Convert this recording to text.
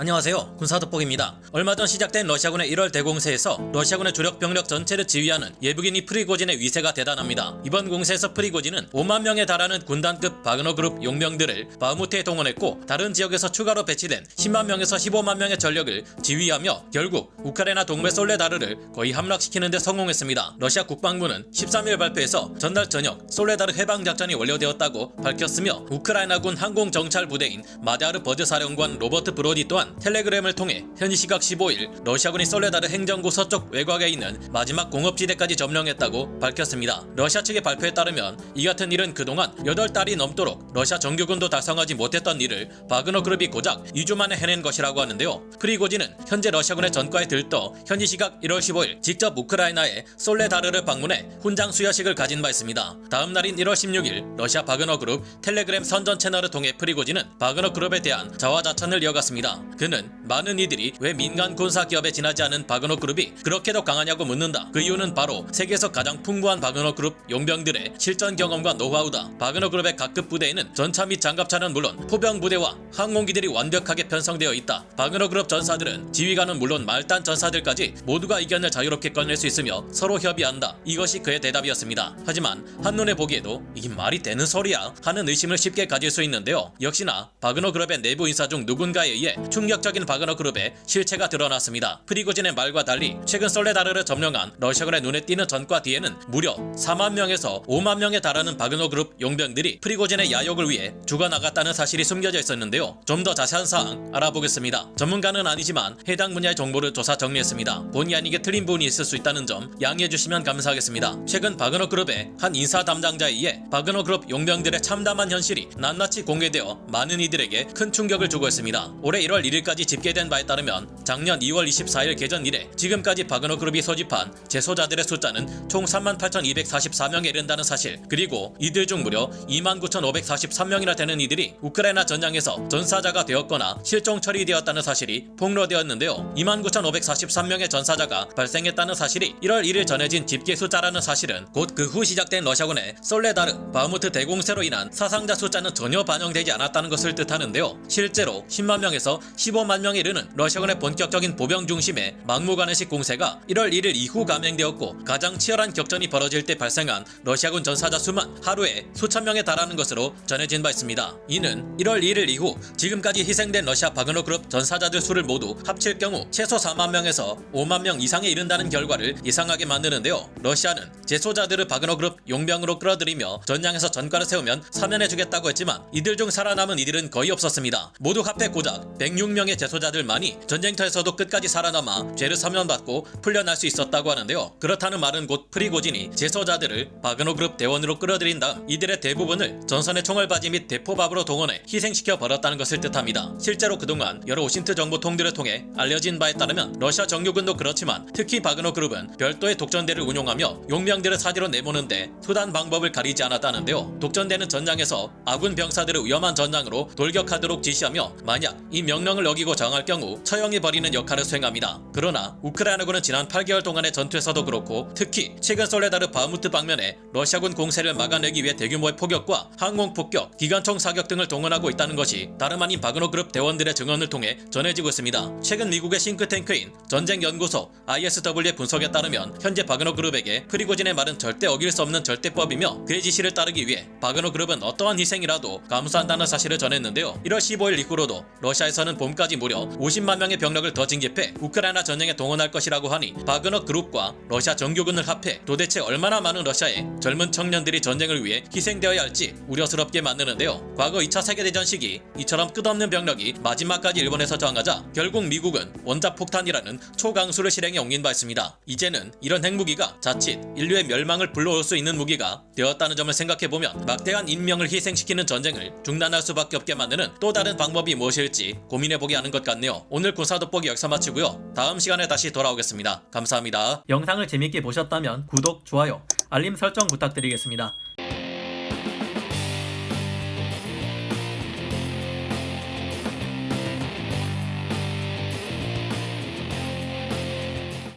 안녕하세요. 군사돋보기입니다. 얼마 전 시작된 러시아군의 1월 대공세에서 러시아군의 주력 병력 전체를 지휘하는 예부기니 프리고진의 위세가 대단합니다. 이번 공세에서 프리고진은 5만 명에 달하는 군단급 바그너 그룹 용병들을 바흐무트에 동원했고, 다른 지역에서 추가로 배치된 10만 명에서 15만 명의 전력을 지휘하며 결국 우크라이나 동부 솔레다르를 거의 함락시키는 데 성공했습니다. 러시아 국방부는 13일 발표에서 전날 저녁 솔레다르 해방작전이 완료되었다고 밝혔으며, 우크라이나군 항공정찰부대인 마디아르 버즈 사령관 로버트 브로디 또한 텔레그램을 통해 현지 시각 15일 러시아군이 솔레다르 행정구 서쪽 외곽에 있는 마지막 공업지대까지 점령했다고 밝혔습니다. 러시아 측의 발표에 따르면 이 같은 일은 그동안 8달이 넘도록 러시아 정규군도 달성하지 못했던 일을 바그너 그룹이 고작 2주 만에 해낸 것이라고 하는데요. 프리고진은 현재 러시아군의 전과에 들떠 현지 시각 1월 15일 직접 우크라이나의 솔레다르를 방문해 훈장 수여식을 가진 바 있습니다. 다음 날인 1월 16일 러시아 바그너 그룹 텔레그램 선전 채널을 통해 프리고진은 바그너 그룹에 대한 자화자찬을 이어갔습니다. 그는 많은 이들이 왜 민간 군사 기업에 지나지 않은 바그너 그룹이 그렇게도 강하냐고 묻는다. 그 이유는 바로 세계에서 가장 풍부한 바그너 그룹 용병들의 실전 경험과 노하우다. 바그너 그룹의 각급 부대에는 전차 및 장갑차는 물론 포병 부대와 항공기들이 완벽하게 편성되어 있다. 바그너 그룹 전사들은 지휘관은 물론 말단 전사들까지 모두가 의견을 자유롭게 꺼낼 수 있으며 서로 협의한다. 이것이 그의 대답이었습니다. 하지만 한눈에 보기에도 이게 말이 되는 소리야 하는 의심을 쉽게 가질 수 있는데요. 역시나 바그너 그룹의 내부 인사 중 누군가에 의해 충격적인 바그너 그룹의 실체가 드러났습니다. 프리고진의 말과 달리 최근 솔레다르를 점령한 러시아군의 눈에 띄는 전과 뒤에는 무려 4만 명에서 5만 명에 달하는 바그너 그룹 용병들이 프리고진의 야욕을 위해 죽어나갔다는 사실이 숨겨져 있었는데요. 좀 더 자세한 사항 알아보겠습니다. 전문가는 아니지만 해당 분야의 정보를 조사 정리했습니다. 본의 아니게 틀린 부분이 있을 수 있다는 점 양해해 주시면 감사하겠습니다. 최근 바그너 그룹의 한 인사 담당자에 의해 바그너 그룹 용병들의 참담한 현실이 낱낱이 공개되어 많은 이들에게 큰 충격을 주고 있습니다. 올해 1월 1일까지 집계된 바에 따르면 작년 2월 24일 개전 이래 지금까지 바그너 그룹이 소집한 재소자들의 숫자는 총 38,244명에 이른다는 사실, 그리고 이들 중 무려 29,543명이나 되는 이들이 우크라이나 전장에서 전사자가 되었거나 실종 처리되었다는 사실이 폭로되었는데요. 29,543명의 전사자가 발생했다는 사실이 1월 1일 전해진 집계 숫자라는 사실은 곧 그 후 시작된 러시아군의 솔레다르, 바흐무트 대공세로 인한 사상자 숫자는 전혀 반영되지 않았다는 것을 뜻하는데요. 실제로 10만 명에서 15만 명에 이르는 러시아군의 본격적인 보병 중심의 막무가내식 공세가 1월 1일 이후 감행되었고, 가장 치열한 격전이 벌어질 때 발생한 러시아군 전사자 수만 하루에 수천 명에 달하는 것으로 전해진 바 있습니다. 이는 1월 1일 이후 지금까지 희생된 러시아 바그너 그룹 전사자들 수를 모두 합칠 경우 최소 4만 명에서 5만 명 이상에 이른다는 결과를 예상하게 만드는데요. 러시아는 재소자들을 바그너 그룹 용병으로 끌어들이며 전장에서 전과를 세우면 사면해주겠다고 했지만 이들 중 살아남은 이들은 거의 없었습니다. 모두 합해 고작 106명의 재소자들만이 전쟁터에서도 끝까지 살아남아 죄를 사면받고 풀려날 수 있었다고 하는데요. 그렇다는 말은 곧 프리고진이 재소자들을 바그너 그룹 대원으로 끌어들인 다음 이들의 대부분을 전선의 총알바지 및 대포밥으로 동원해 희생시켜 버렸다는 것을 뜻합니다. 실제로 그동안 여러 오신트 정보 통들을 통해 알려진 바에 따르면 러시아 정규군도 그렇지만 특히 바그너 그룹은 별도의 독전대를 운용하며 용병들을 사지로 내모는데 수단 방법을 가리지 않았다는데요. 독전대는 전장에서 아군 병사들을 위험한 전장으로 돌격하도록 지시하며 만약 이 명령을 어기고 저항할 경우 처형해 버리는 역할을 수행합니다. 그러나 우크라이나군은 지난 8개월 동안의 전투에서도 그렇고 특히 최근 솔레다르 바흐무트 방면에 러시아군 공세를 막아내기 위해 대규모의 포격과 항공폭격, 기관총 사격 등을 동원하고 있다는 것이 다름 아닌 바그너 그룹 대원들의 증언을 통해 전해지고 있습니다. 최근 미국의 싱크탱크인 전쟁연구소 ISW의 분석에 따르면 현재 바그너 그룹에게 프리고진의 말은 절대 어길 수 없는 절대법이며 그의 지시를 따르기 위해 바그너 그룹은 어떠한 희생이라도 감수한다는 사실을 전했는데요. 1월 15일 이후로도 러시아에서는 봄까지 무려 50만 명의 병력을 더 징집해 우크라이나 전쟁에 동원할 것이라고 하니 바그너 그룹과 러시아 정규군을 합해 도대체 얼마나 많은 러시아의 젊은 청년들이 전쟁을 위해 희생되어야 할지 우려스럽게 만드는데요. 과거 2차 세계대전 시기 이처럼 끝없는 병력이 마지막까지 일본에서 저항하자 결국 미국은 원자폭탄이라는 초강수를 실행에 옮긴 바 있습니다. 이제는 이런 핵무기가 자칫 인류의 멸망을 불러올 수 있는 무기가 되었다는 점을 생각해보면 막대한 인명을 희생시키는 전쟁을 중단할 수밖에 없게 만드는 또 다른 방법이 무엇일지 고민해보게 하는 것 같네요. 오늘 군사돋보기 여기서 마치고요. 다음 시간에 다시 돌아오겠습니다. 감사합니다. 영상을 재밌게 보셨다면 구독, 좋아요, 알림 설정 부탁드리겠습니다.